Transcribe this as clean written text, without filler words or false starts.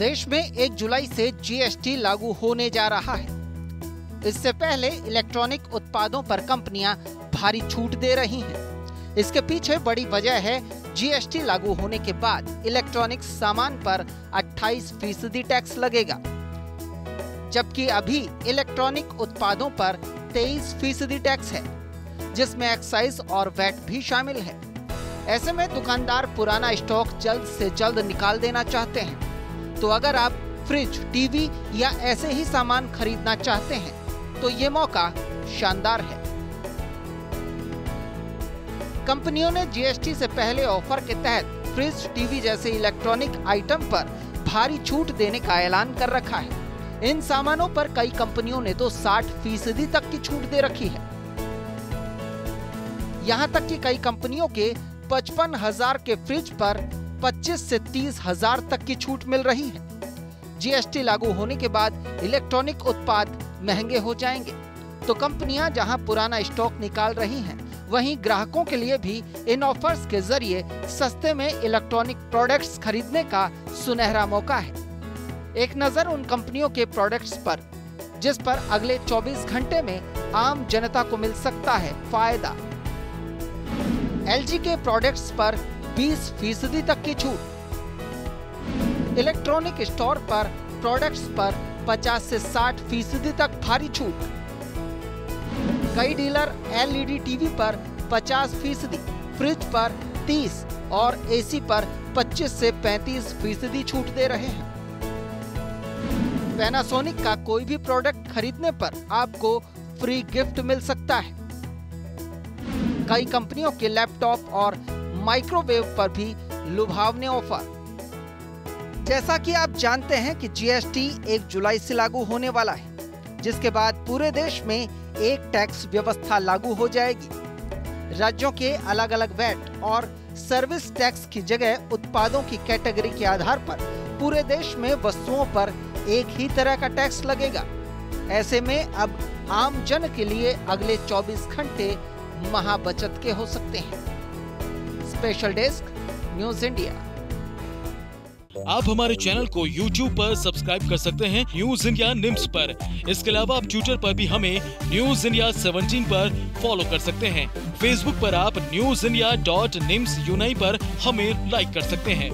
देश में 1 जुलाई से जीएसटी लागू होने जा रहा है। इससे पहले इलेक्ट्रॉनिक उत्पादों पर कंपनियां भारी छूट दे रही हैं। इसके पीछे बड़ी वजह है जीएसटी लागू होने के बाद इलेक्ट्रॉनिक सामान पर 28% टैक्स लगेगा, जबकि अभी इलेक्ट्रॉनिक उत्पादों पर 23% टैक्स है, जिसमें एक्साइज और वैट भी शामिल है। ऐसे में दुकानदार पुराना स्टॉक जल्द से जल्द निकाल देना चाहते हैं। तो अगर आप फ्रिज, टीवी या ऐसे ही सामान खरीदना चाहते हैं तो ये मौका शानदार है। कंपनियों ने जीएसटी से पहले ऑफर के तहत फ्रिज, टीवी जैसे इलेक्ट्रॉनिक आइटम पर भारी छूट देने का ऐलान कर रखा है। इन सामानों पर कई कंपनियों ने तो 60% तक की छूट दे रखी है। यहाँ तक कि कई कंपनियों के 55,000 के फ्रिज पर 25 से 30,000 तक की छूट मिल रही है। जीएसटी लागू होने के बाद इलेक्ट्रॉनिक उत्पाद महंगे हो जाएंगे, तो कंपनियां जहां पुराना स्टॉक निकाल रही हैं, वहीं ग्राहकों के लिए भी इन ऑफर्स के जरिए सस्ते में इलेक्ट्रॉनिक प्रोडक्ट्स खरीदने का सुनहरा मौका है। एक नजर उन कंपनियों के प्रोडक्ट्स पर, जिस पर अगले 24 घंटे में आम जनता को मिल सकता है फायदा। एलजी के प्रोडक्ट्स पर 20% तक की छूट। इलेक्ट्रॉनिक स्टोर पर प्रोडक्ट्स पर 50 से 60% तक भारी छूट। कई डीलर एलईडी टीवी पर 50%, फ्रिज पर 30 और एसी पर 25 से 35% छूट दे रहे हैं। पैनासोनिक का कोई भी प्रोडक्ट खरीदने पर आपको फ्री गिफ्ट मिल सकता है। कई कंपनियों के लैपटॉप और माइक्रोवेव पर भी लुभावने ऑफर। जैसा कि आप जानते हैं कि जीएसटी 1 जुलाई से लागू होने वाला है, जिसके बाद पूरे देश में एक टैक्स व्यवस्था लागू हो जाएगी। राज्यों के अलग अलग वैट और सर्विस टैक्स की जगह उत्पादों की कैटेगरी के आधार पर पूरे देश में वस्तुओं पर एक ही तरह का टैक्स लगेगा। ऐसे में अब आम जन के लिए अगले 24 घंटे महा बचत के हो सकते हैं। Special desk, news India. आप हमारे चैनल को YouTube पर सब्सक्राइब कर सकते हैं, न्यूज इंडिया निम्स पर। इसके अलावा आप ट्विटर पर भी हमें न्यूज इंडिया 17 पर फॉलो कर सकते हैं। फेसबुक पर आप newsindia.nimsUnai पर हमें लाइक कर सकते हैं।